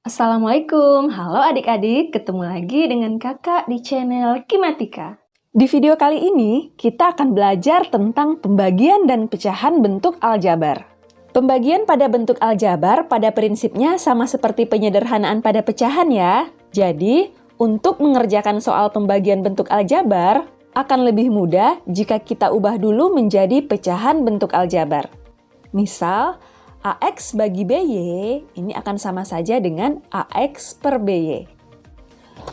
Assalamualaikum, halo adik-adik, ketemu lagi dengan kakak di channel Kimatika. Di video kali ini, kita akan belajar tentang pembagian dan pecahan bentuk aljabar. Pembagian pada bentuk aljabar pada prinsipnya sama seperti penyederhanaan pada pecahan ya. Jadi, untuk mengerjakan soal pembagian bentuk aljabar, akan lebih mudah jika kita ubah dulu menjadi pecahan bentuk aljabar. Misal, AX bagi BY ini akan sama saja dengan AX per BY.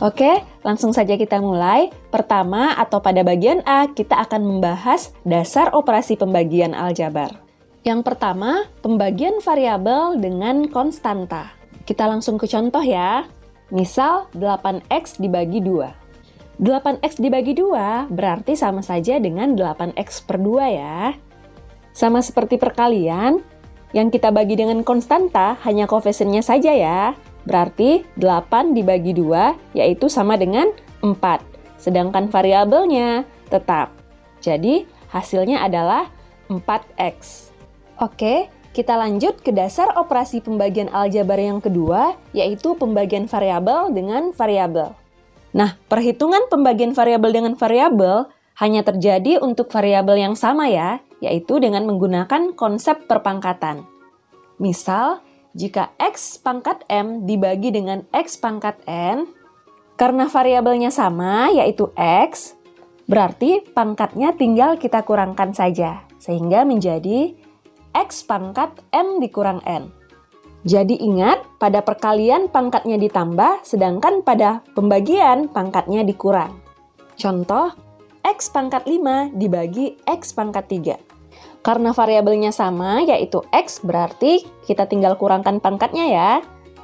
Oke, langsung saja kita mulai. Pertama atau pada bagian A, kita akan membahas dasar operasi pembagian aljabar. Yang pertama, pembagian variabel dengan konstanta. Kita langsung ke contoh ya. Misal, 8X dibagi 2. 8X dibagi 2 berarti sama saja dengan 8X per 2 ya. Sama seperti perkalian, yang kita bagi dengan konstanta hanya koefisiennya saja ya. Berarti 8 dibagi 2 yaitu sama dengan 4. Sedangkan variabelnya tetap. Jadi hasilnya adalah 4x. Oke, kita lanjut ke dasar operasi pembagian aljabar yang kedua, yaitu pembagian variabel dengan variabel. Nah, perhitungan pembagian variabel dengan variabel hanya terjadi untuk variabel yang sama ya, yaitu dengan menggunakan konsep perpangkatan. Misal, jika X pangkat M dibagi dengan X pangkat N, karena variabelnya sama, yaitu X, berarti pangkatnya tinggal kita kurangkan saja, sehingga menjadi X pangkat M dikurang N. Jadi ingat, pada perkalian pangkatnya ditambah, sedangkan pada pembagian pangkatnya dikurang. Contoh, X pangkat 5 dibagi X pangkat 3. Karena variabelnya sama, yaitu X, berarti kita tinggal kurangkan pangkatnya ya.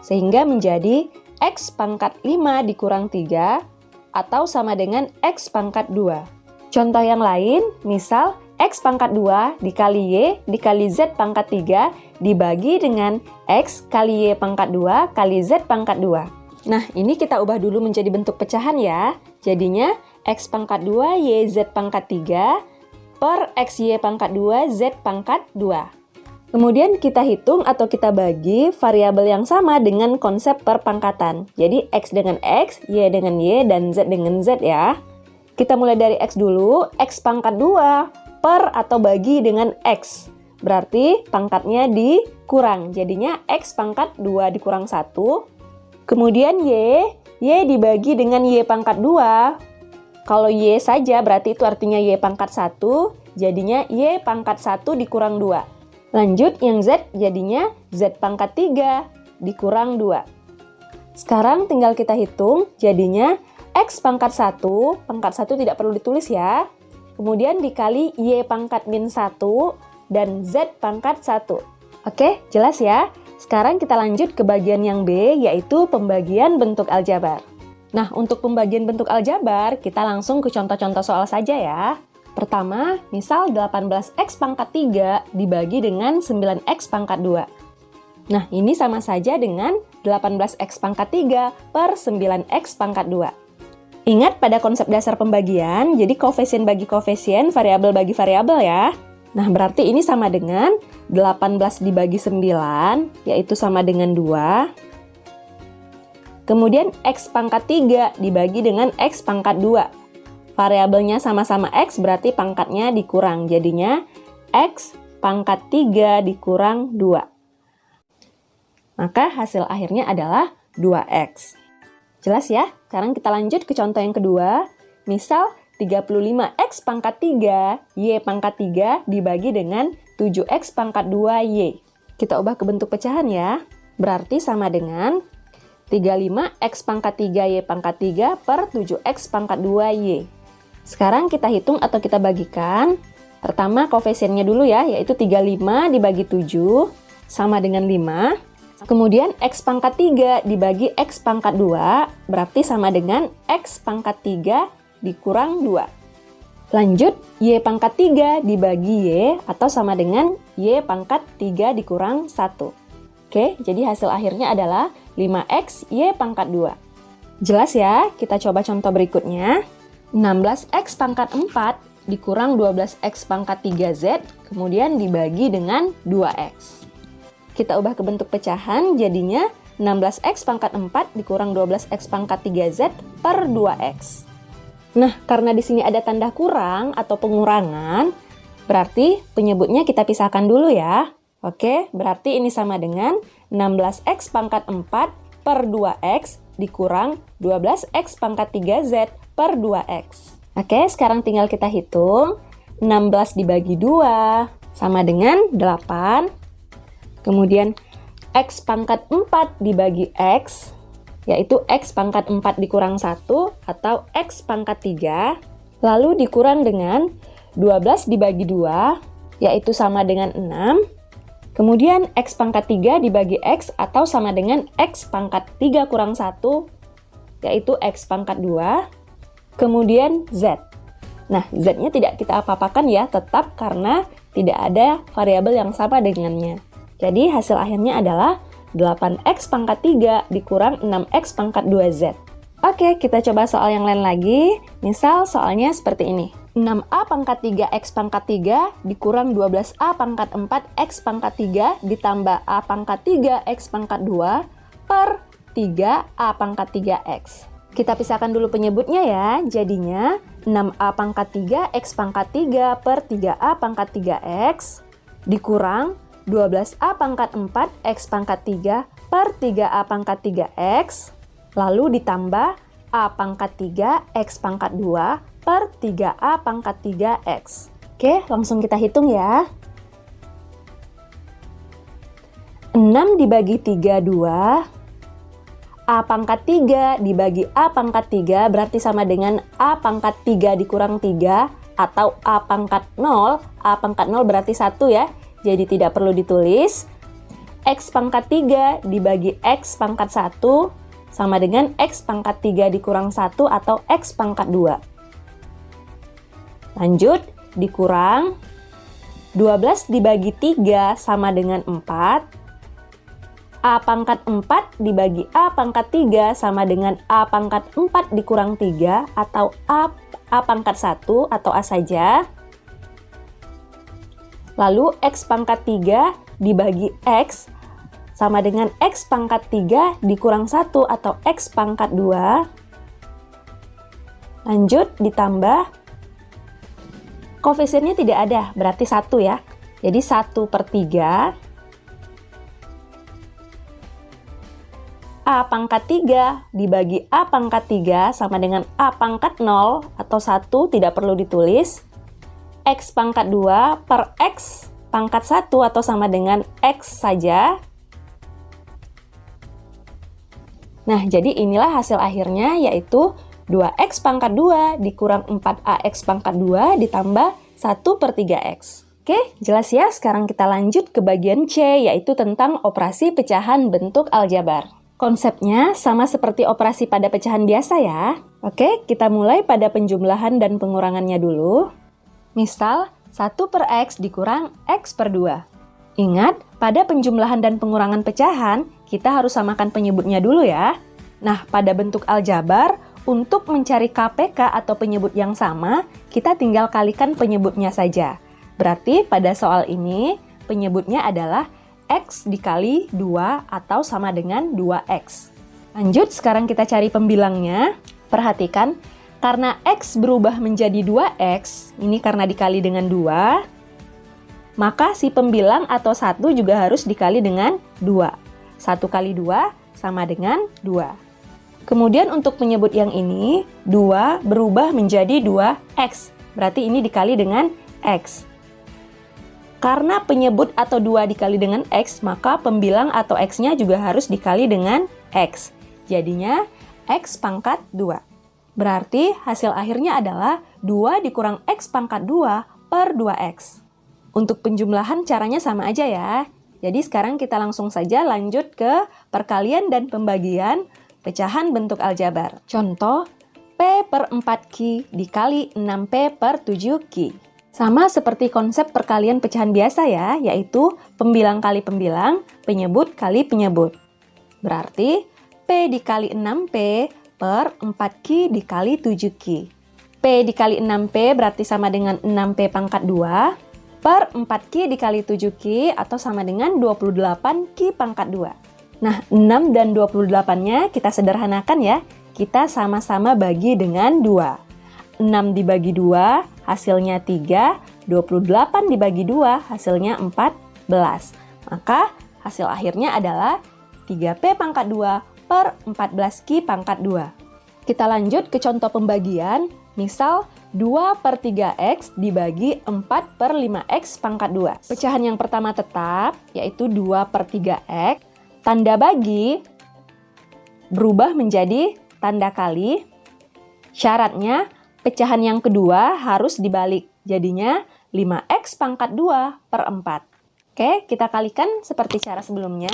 Sehingga menjadi X pangkat 5 dikurang 3, atau sama dengan X pangkat 2. Contoh yang lain, misal X pangkat 2 dikali Y dikali Z pangkat 3 dibagi dengan X kali Y pangkat 2 kali Z pangkat 2. Nah, ini kita ubah dulu menjadi bentuk pecahan ya. Jadinya X pangkat 2 YZ pangkat 3 per XY pangkat 2 Z pangkat 2. Kemudian kita hitung atau kita bagi variabel yang sama dengan konsep perpangkatan. Jadi X dengan X, Y dengan Y, dan Z dengan Z ya. Kita mulai dari X dulu, X pangkat 2 per atau bagi dengan X. Berarti pangkatnya dikurang, jadinya X pangkat 2 dikurang 1. Kemudian Y dibagi dengan Y pangkat 2. Kalau Y saja berarti itu artinya Y pangkat 1, jadinya Y pangkat 1 dikurang 2. Lanjut yang Z jadinya Z pangkat 3 dikurang 2. Sekarang tinggal kita hitung, jadinya X pangkat 1 tidak perlu ditulis ya. Kemudian dikali Y pangkat min 1 dan Z pangkat 1. Oke, jelas ya? Sekarang kita lanjut ke bagian yang B, yaitu pembagian bentuk aljabar. Nah, untuk pembagian bentuk aljabar, kita langsung ke contoh-contoh soal saja ya. Pertama, misal 18X pangkat 3 dibagi dengan 9X pangkat 2. Nah, ini sama saja dengan 18X pangkat 3 per 9X pangkat 2. Ingat pada konsep dasar pembagian, jadi koefisien bagi koefisien, variabel bagi variabel ya. Nah, berarti ini sama dengan 18 dibagi 9, yaitu sama dengan 2. Kemudian X pangkat 3 dibagi dengan X pangkat 2. Variabelnya sama-sama X, berarti pangkatnya dikurang. Jadinya X pangkat 3 dikurang 2. Maka hasil akhirnya adalah 2X. Jelas ya? Sekarang kita lanjut ke contoh yang kedua. Misal 35X pangkat 3, Y pangkat 3 dibagi dengan 7X pangkat 2, Y. Kita ubah ke bentuk pecahan ya. Berarti sama dengan 35X pangkat 3 Y pangkat 3 per 7X pangkat 2 Y. Sekarang kita hitung atau kita bagikan. Pertama koefisiennya dulu ya, yaitu 35 dibagi 7 sama dengan 5. Kemudian X pangkat 3 dibagi X pangkat 2 berarti sama dengan X pangkat 3 dikurang 2. Lanjut, Y pangkat 3 dibagi Y atau sama dengan Y pangkat 3 dikurang 1. Oke, jadi hasil akhirnya adalah 5X Y pangkat 2. Jelas ya? Kita coba contoh berikutnya. 16X pangkat 4 dikurang 12X pangkat 3Z, kemudian dibagi dengan 2X. Kita ubah ke bentuk pecahan, jadinya 16x pangkat 4 dikurang 12x pangkat 3z per 2x. Nah, karena di sini ada tanda kurang atau pengurangan, berarti penyebutnya kita pisahkan dulu ya. Oke, berarti ini sama dengan 16x pangkat 4 per 2x dikurang 12x pangkat 3z per 2x. Oke, sekarang tinggal kita hitung. 16 dibagi 2 sama dengan 8. Kemudian x pangkat 4 dibagi x, yaitu x pangkat 4 dikurang 1 atau x pangkat 3. Lalu dikurang dengan 12 dibagi 2, yaitu sama dengan 6. Kemudian x pangkat 3 dibagi x atau sama dengan x pangkat 3 kurang 1, yaitu x pangkat 2. Kemudian z. Nah, z-nya tidak kita apa-apakan ya, tetap karena tidak ada variabel yang sama dengannya. Jadi hasil akhirnya adalah 8x pangkat 3 dikurang 6x pangkat 2z. Oke, kita coba soal yang lain lagi. Misal soalnya seperti ini. 6a pangkat 3x pangkat 3 dikurang 12a pangkat 4x pangkat 3 ditambah a pangkat 3x pangkat 2 per 3a pangkat 3x. Kita pisahkan dulu penyebutnya ya. Jadinya 6a pangkat 3x pangkat 3 per 3a pangkat 3x dikurang 12a pangkat 4x pangkat 3 per 3a pangkat 3x lalu ditambah a pangkat 3x pangkat 2 per 3a pangkat 3x. Oke, langsung kita hitung ya. 6 dibagi 3, 2. A pangkat 3 dibagi A pangkat 3 berarti sama dengan A pangkat 3 dikurang 3 atau A pangkat 0. A pangkat 0 berarti 1 ya, jadi tidak perlu ditulis. X pangkat 3 dibagi X pangkat 1 sama dengan X pangkat 3 dikurang 1 atau X pangkat 2. Lanjut, dikurang 12 dibagi 3 sama dengan 4. A pangkat 4 dibagi A pangkat 3 sama dengan A pangkat 4 dikurang 3 atau A pangkat 1 atau A saja. Lalu X pangkat 3 dibagi X sama dengan X pangkat 3 dikurang 1 atau X pangkat 2. Lanjut, ditambah. Koefisiennya tidak ada, berarti 1 ya. Jadi 1 per 3. A pangkat 3 dibagi A pangkat 3 sama dengan A pangkat 0 atau 1 tidak perlu ditulis. X pangkat 2 per X pangkat 1 atau sama dengan X saja. Nah, jadi inilah hasil akhirnya yaitu 2x pangkat 2 dikurang 4ax pangkat 2 ditambah 1 per 3x. Oke, jelas ya? Sekarang kita lanjut ke bagian C, yaitu tentang operasi pecahan bentuk aljabar. Konsepnya sama seperti operasi pada pecahan biasa ya. Oke, kita mulai pada penjumlahan dan pengurangannya dulu. Misal, 1 per x dikurang x per 2. Ingat, pada penjumlahan dan pengurangan pecahan, kita harus samakan penyebutnya dulu ya. Nah, pada bentuk aljabar, untuk mencari KPK atau penyebut yang sama, kita tinggal kalikan penyebutnya saja. Berarti pada soal ini, penyebutnya adalah X dikali 2 atau sama dengan 2X. Lanjut, sekarang kita cari pembilangnya. Perhatikan, karena X berubah menjadi 2X, ini karena dikali dengan 2, maka si pembilang atau 1 juga harus dikali dengan 2. 1 kali 2 sama dengan 2. Kemudian untuk penyebut yang ini, 2 berubah menjadi 2x. Berarti ini dikali dengan x. Karena penyebut atau 2 dikali dengan x, maka pembilang atau x-nya juga harus dikali dengan x. Jadinya x pangkat 2. Berarti hasil akhirnya adalah 2 dikurang x pangkat 2 per 2x. Untuk penjumlahan caranya sama aja ya. Jadi sekarang kita langsung saja lanjut ke perkalian dan pembagian pecahan bentuk aljabar. Contoh, P per 4Q dikali 6P per 7Q. Sama seperti konsep perkalian pecahan biasa ya, yaitu pembilang kali pembilang, penyebut kali penyebut. Berarti, P dikali 6P per 4Q dikali 7Q. P dikali 6P berarti sama dengan 6P pangkat 2 per 4Q dikali 7Q atau sama dengan 28Q pangkat 2. Nah, 6 dan 28-nya kita sederhanakan ya. Kita sama-sama bagi dengan 2. 6 dibagi 2, hasilnya 3. 28 dibagi 2, hasilnya 14. Maka hasil akhirnya adalah 3P pangkat 2 per 14Q pangkat 2. Kita lanjut ke contoh pembagian. Misal, 2 per 3X dibagi 4 per 5X pangkat 2. Pecahan yang pertama tetap, yaitu 2 per 3X. Tanda bagi berubah menjadi tanda kali. Syaratnya, pecahan yang kedua harus dibalik. Jadinya 5X pangkat 2 per 4. Oke, kita kalikan seperti cara sebelumnya,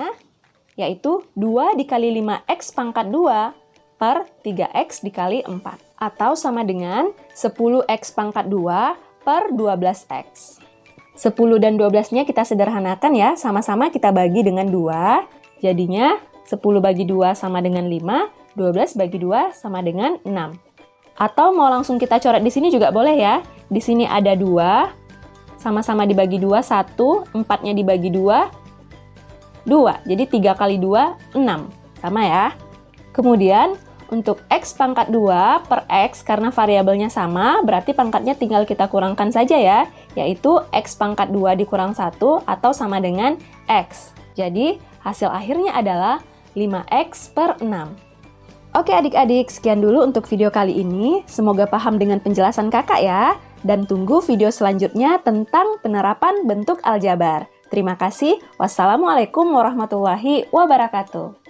yaitu 2 dikali 5X pangkat 2 per 3X dikali 4. Atau sama dengan 10X pangkat 2 per 12X. 10 dan 12-nya kita sederhanakan ya, sama-sama kita bagi dengan 2. Jadinya 10 bagi 2 sama dengan 5, 12 bagi 2 sama dengan 6. Atau mau langsung kita coret di sini juga boleh ya. Di sini ada 2, sama-sama dibagi 2, 1, 4-nya dibagi 2, 2. Jadi 3 kali 2, 6. Sama ya. Kemudian untuk X pangkat 2 per X, karena variabelnya sama, berarti pangkatnya tinggal kita kurangkan saja ya, yaitu X pangkat 2 dikurang 1 atau sama dengan X. Jadi, hasil akhirnya adalah 5X per 6. Oke adik-adik, sekian dulu untuk video kali ini. Semoga paham dengan penjelasan kakak ya. Dan tunggu video selanjutnya tentang penerapan bentuk aljabar. Terima kasih. Wassalamualaikum warahmatullahi wabarakatuh.